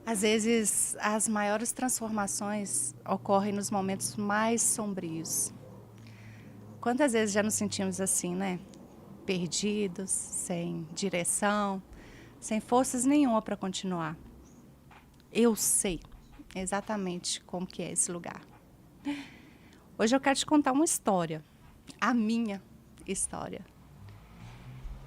Às vezes, as maiores transformações ocorrem nos momentos mais sombrios. Quantas vezes já nos sentimos assim, né? Perdidos, sem direção, sem forças nenhuma para continuar. Eu sei exatamente como que é esse lugar. Hoje eu quero te contar uma história, a minha história.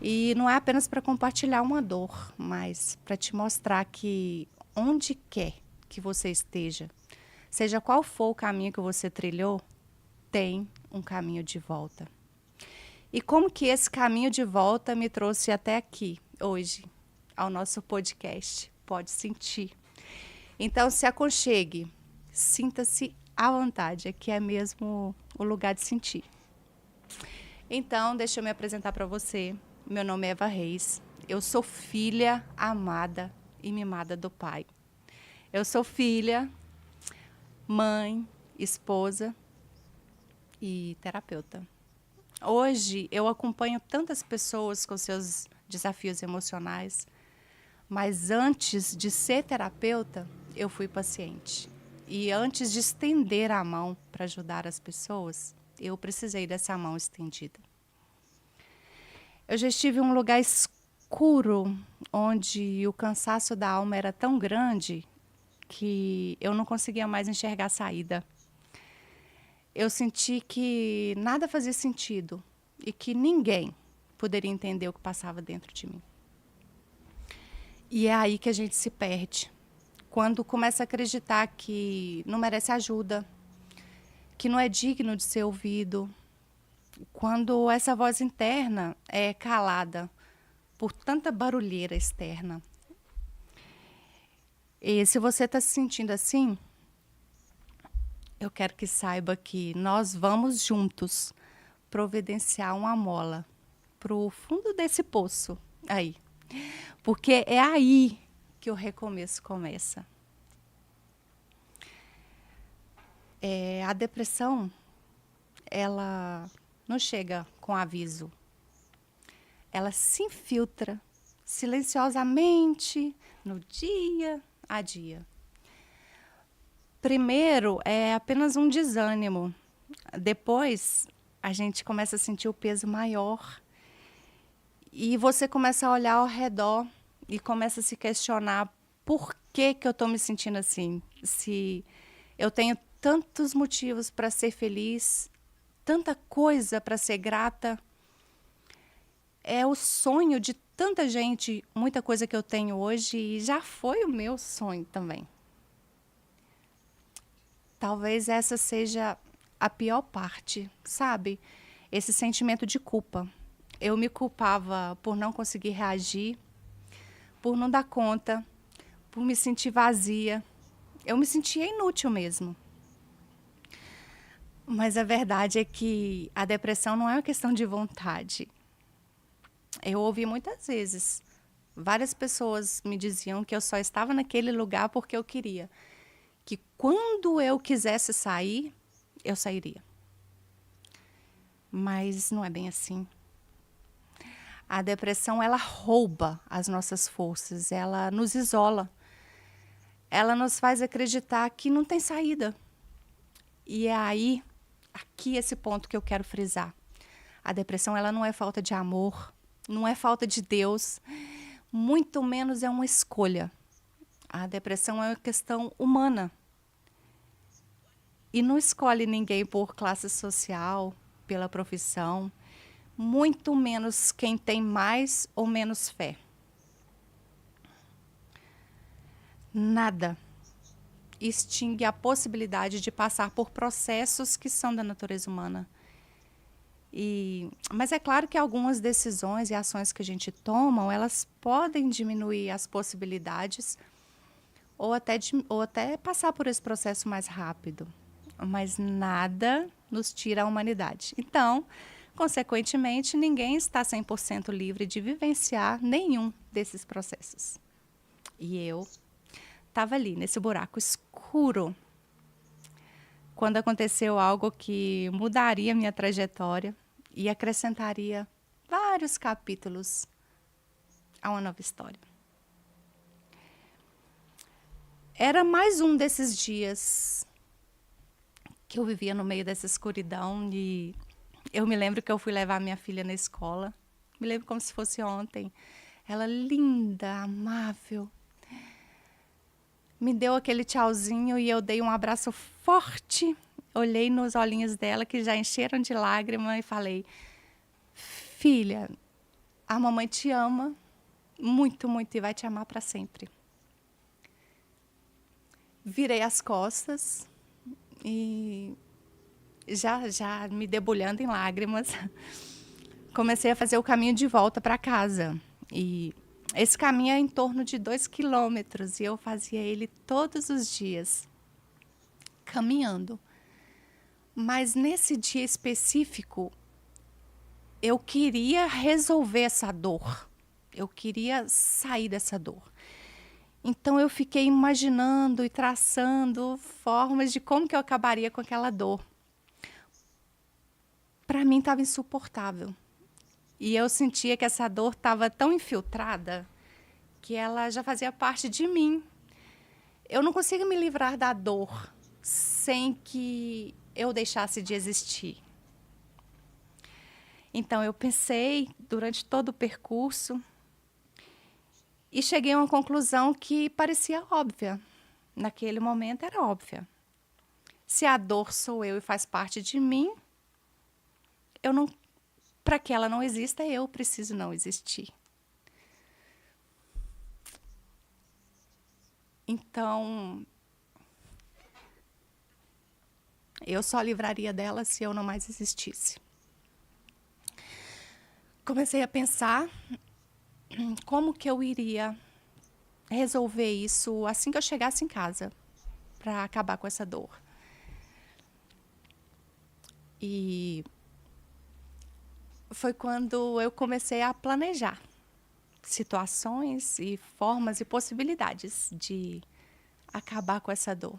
E não é apenas para compartilhar uma dor, mas para te mostrar que onde quer que você esteja, seja qual for o caminho que você trilhou, tem um caminho de volta. E como que esse caminho de volta me trouxe até aqui, hoje, ao nosso podcast? Pode sentir. Então, se aconchegue, sinta-se à vontade, aqui é mesmo o lugar de sentir. Então, deixa eu me apresentar para você. Meu nome é Eva Reis. Eu sou filha amada e mimada do Pai. Eu sou filha, mãe, esposa e terapeuta. Hoje eu acompanho tantas pessoas com seus desafios emocionais, mas antes de ser terapeuta, eu fui paciente. E antes de estender a mão para ajudar as pessoas, eu precisei dessa mão estendida. Eu já estive em um lugar escuro, onde o cansaço da alma era tão grande que eu não conseguia mais enxergar a saída. Eu senti que nada fazia sentido e que ninguém poderia entender o que passava dentro de mim. E é aí que a gente se perde. Quando começa a acreditar que não merece ajuda, que não é digno de ser ouvido. Quando essa voz interna é calada por tanta barulheira externa. E se você está se sentindo assim, eu quero que saiba que nós vamos juntos providenciar uma mola para o fundo desse poço aí. Porque é aí que o recomeço começa. A depressão, ela não chega com aviso. Ela se infiltra silenciosamente no dia a dia. Primeiro é apenas um desânimo. Depois a gente começa a sentir o peso maior. E você começa a olhar ao redor e começa a se questionar por que eu estou me sentindo assim. Se eu tenho tantos motivos para ser feliz, tanta coisa para ser grata. É o sonho de tanta gente, muita coisa que eu tenho hoje e já foi o meu sonho também. Talvez essa seja a pior parte, sabe? Esse sentimento de culpa. Eu me culpava por não conseguir reagir, por não dar conta, por me sentir vazia. Eu me sentia inútil mesmo. Mas a verdade é que a depressão não é uma questão de vontade. Eu ouvi muitas vezes. Várias pessoas me diziam que eu só estava naquele lugar porque eu queria. Que quando eu quisesse sair, eu sairia. Mas não é bem assim. A depressão, ela rouba as nossas forças, ela nos isola. Ela nos faz acreditar que não tem saída. E é aí, aqui esse ponto que eu quero frisar. A depressão, ela não é falta de amor, não é falta de Deus, muito menos é uma escolha. A depressão é uma questão humana. E não escolhe ninguém por classe social, pela profissão, muito menos quem tem mais ou menos fé. Nada extingue a possibilidade de passar por processos que são da natureza humana. Mas é claro que algumas decisões e ações que a gente toma, elas podem diminuir as possibilidades ou até passar por esse processo mais rápido. Mas nada nos tira a humanidade. Então, consequentemente, ninguém está 100% livre de vivenciar nenhum desses processos. E eu estava ali, nesse buraco escuro, quando aconteceu algo que mudaria minha trajetória e acrescentaria vários capítulos a uma nova história. Era mais um desses dias que eu vivia no meio dessa escuridão e eu me lembro que eu fui levar minha filha na escola. Me lembro como se fosse ontem. Ela linda, amável. Me deu aquele tchauzinho e eu dei um abraço forte. Olhei nos olhinhos dela, que já encheram de lágrima, e falei: filha, a mamãe te ama muito, muito e vai te amar para sempre. Virei as costas e já me debulhando em lágrimas, comecei a fazer o caminho de volta para casa. E esse caminho é em torno de 2 quilômetros e eu fazia ele todos os dias, caminhando. Mas nesse dia específico, eu queria resolver essa dor. Eu queria sair dessa dor. Então eu fiquei imaginando e traçando formas de como que eu acabaria com aquela dor. Para mim estava insuportável. E eu sentia que essa dor estava tão infiltrada que ela já fazia parte de mim. Eu não consigo me livrar da dor sem que eu deixasse de existir. Então eu pensei durante todo o percurso e cheguei a uma conclusão que parecia óbvia. Naquele momento era óbvia. Se a dor sou eu e faz parte de mim, eu não, para que ela não exista, eu preciso não existir. Então, eu só livraria dela se eu não mais existisse. Comecei a pensar como que eu iria resolver isso assim que eu chegasse em casa, para acabar com essa dor. E foi quando eu comecei a planejar situações e formas e possibilidades de acabar com essa dor.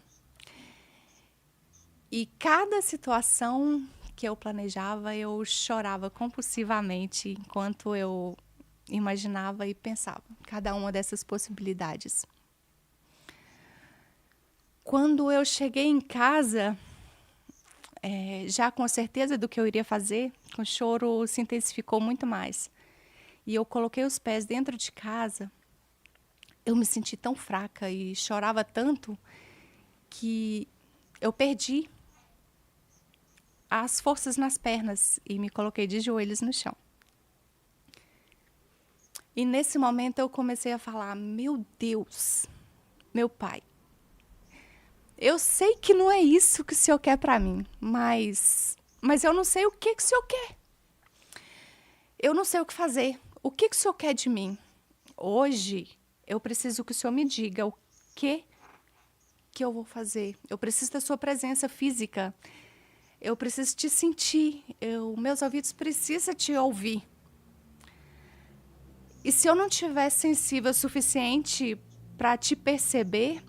E cada situação que eu planejava, eu chorava compulsivamente enquanto eu imaginava e pensava cada uma dessas possibilidades. Quando eu cheguei em casa, já com certeza do que eu iria fazer, o choro se intensificou muito mais. E eu coloquei os pés dentro de casa, eu me senti tão fraca e chorava tanto que eu perdi as forças nas pernas e me coloquei de joelhos no chão. E nesse momento eu comecei a falar: meu Deus, meu Pai, eu sei que não é isso que o Senhor quer para mim, mas eu não sei o que o Senhor quer. Eu não sei o que fazer. O que o Senhor quer de mim? Hoje eu preciso que o Senhor me diga o que eu vou fazer. Eu preciso da sua presença física. Eu preciso te sentir. Meus ouvidos precisam te ouvir. E se eu não estiver sensível o suficiente para te perceber,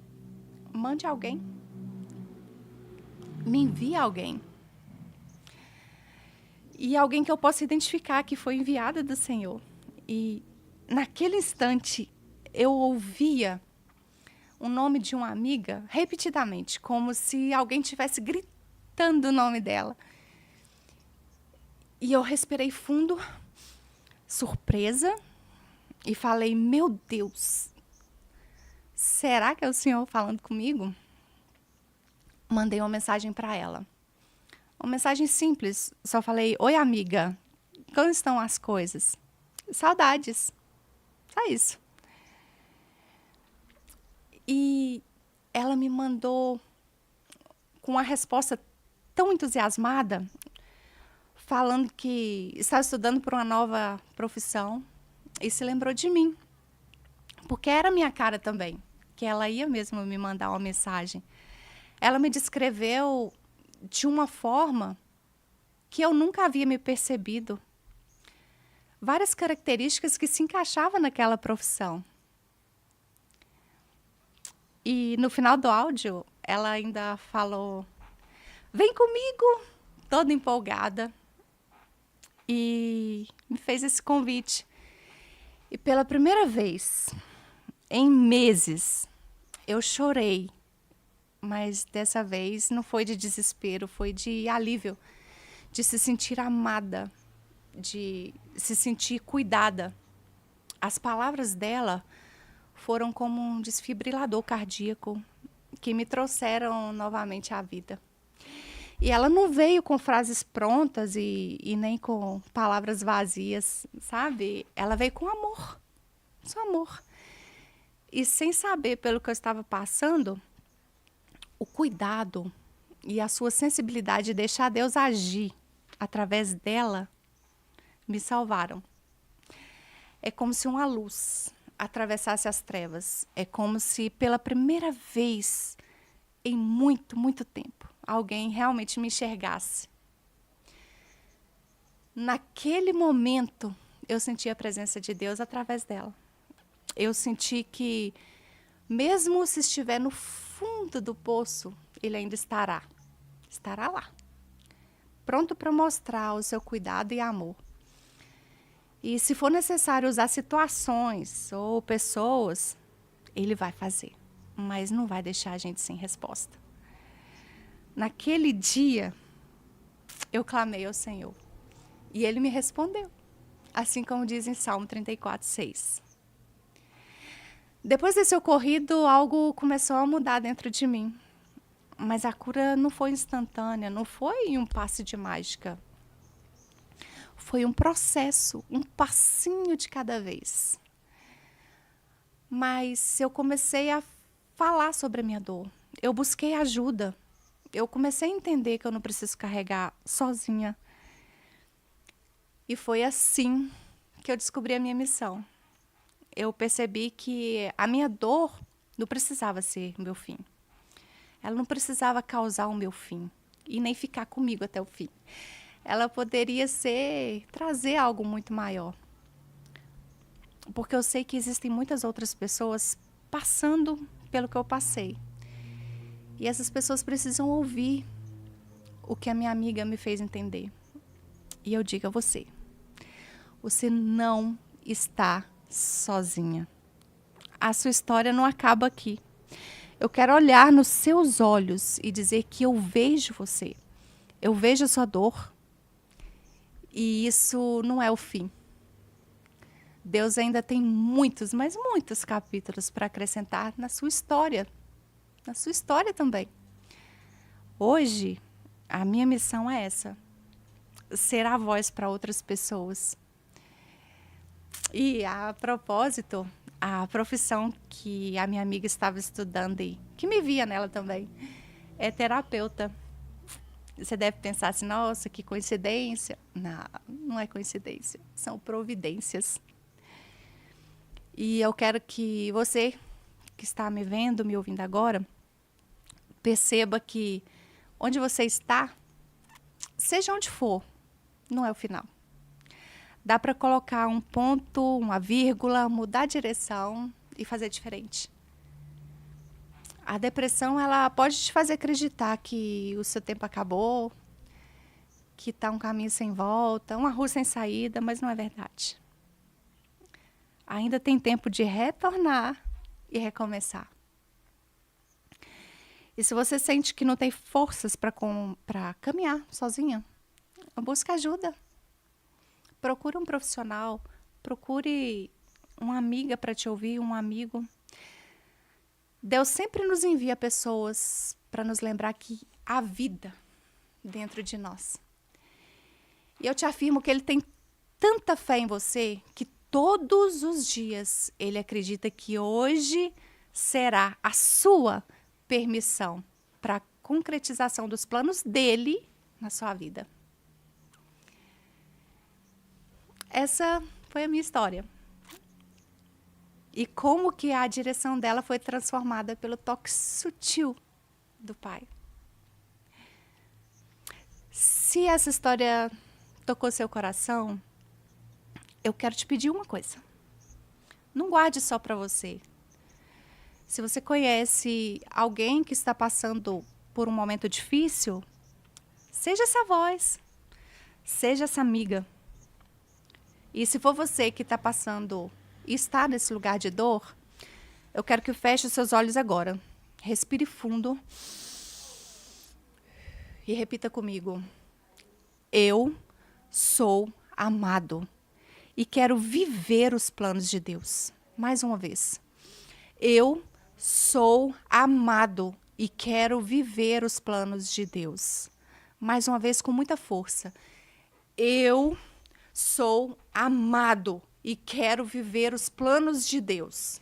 mande alguém. Me envie alguém. E alguém que eu possa identificar que foi enviada do Senhor. E naquele instante eu ouvia o nome de uma amiga repetidamente, como se alguém estivesse gritando o nome dela. E eu respirei fundo, surpresa, e falei: meu Deus, será que é o Senhor falando comigo? Mandei uma mensagem para ela. Uma mensagem simples, só falei: oi, amiga, como estão as coisas? Saudades. Só isso. E ela me mandou com uma resposta tão entusiasmada, falando que estava estudando para uma nova profissão e se lembrou de mim, porque era minha cara também, que ela ia mesmo me mandar uma mensagem. Ela me descreveu de uma forma que eu nunca havia me percebido. Várias características que se encaixavam naquela profissão. E no final do áudio, ela ainda falou: vem comigo, toda empolgada. E me fez esse convite. E pela primeira vez, em meses, Eu chorei, mas dessa vez não foi de desespero, foi de alívio, de se sentir amada, de se sentir cuidada. As palavras dela foram como um desfibrilador cardíaco que me trouxeram novamente à vida. E ela não veio com frases prontas e nem com palavras vazias, sabe? Ela veio com amor, só amor. E sem saber pelo que eu estava passando, o cuidado e a sua sensibilidade de deixar Deus agir através dela me salvaram. É como se uma luz atravessasse as trevas. É como se pela primeira vez em muito, muito tempo, alguém realmente me enxergasse. Naquele momento, eu senti a presença de Deus através dela. Eu senti que, mesmo se estiver no fundo do poço, Ele ainda estará lá, pronto para mostrar o seu cuidado e amor. E se for necessário usar situações ou pessoas, Ele vai fazer, mas não vai deixar a gente sem resposta. Naquele dia, eu clamei ao Senhor e Ele me respondeu, assim como diz em Salmo 34:6. Depois desse ocorrido, algo começou a mudar dentro de mim. Mas a cura não foi instantânea, não foi um passe de mágica. Foi um processo, um passinho de cada vez. Mas eu comecei a falar sobre a minha dor. Eu busquei ajuda. Eu comecei a entender que eu não preciso carregar sozinha. E foi assim que eu descobri a minha missão. Eu percebi que a minha dor não precisava ser o meu fim. Ela não precisava causar o meu fim e nem ficar comigo até o fim. Ela poderia trazer algo muito maior. Porque eu sei que existem muitas outras pessoas passando pelo que eu passei. E essas pessoas precisam ouvir o que a minha amiga me fez entender. E eu digo a você, você não está sozinha. A sua história não acaba aqui. Eu quero olhar nos seus olhos e dizer que eu vejo você. Eu vejo a sua dor. E isso não é o fim. Deus ainda tem muitos, mas muitos capítulos para acrescentar na sua história. Na sua história também. Hoje, a minha missão é essa. Ser a voz para outras pessoas. E, a propósito, a profissão que a minha amiga estava estudando e que me via nela também, é terapeuta. Você deve pensar assim, nossa, que coincidência. Não, não é coincidência, são providências. E eu quero que você, que está me vendo, me ouvindo agora, perceba que onde você está, seja onde for, não é o final. Dá para colocar um ponto, uma vírgula, mudar a direção e fazer diferente. A depressão, ela pode te fazer acreditar que o seu tempo acabou, que está um caminho sem volta, uma rua sem saída, mas não é verdade. Ainda tem tempo de retornar e recomeçar. E se você sente que não tem forças para caminhar sozinha, busca ajuda. Procure um profissional, procure uma amiga para te ouvir, um amigo. Deus sempre nos envia pessoas para nos lembrar que há vida dentro de nós. E eu te afirmo que Ele tem tanta fé em você que todos os dias Ele acredita que hoje será a sua permissão para a concretização dos planos dEle na sua vida. Essa foi a minha história. E como que a direção dela foi transformada pelo toque sutil do Pai. Se essa história tocou seu coração, eu quero te pedir uma coisa. Não guarde só para você. Se você conhece alguém que está passando por um momento difícil, seja essa voz, seja essa amiga. E se for você que está passando e está nesse lugar de dor, Eu quero que feche os seus olhos agora. Respire fundo e repita comigo. Eu sou amado e quero viver os planos de Deus. Mais uma vez. Eu sou amado e quero viver os planos de Deus. Mais uma vez, com muita força. Eu sou amado e quero viver os planos de Deus.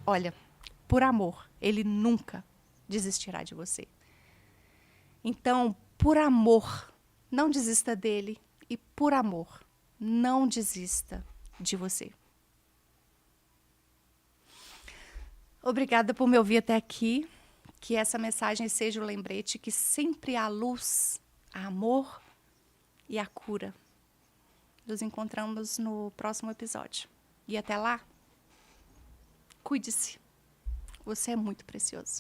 Olha, por amor, Ele nunca desistirá de você. Então, por amor, não desista dele e por amor, não desista de você. Obrigada por me ouvir até aqui. Que essa mensagem seja o lembrete que sempre há luz, há amor e a cura. Nos encontramos no próximo episódio. E até lá, cuide-se. Você é muito precioso.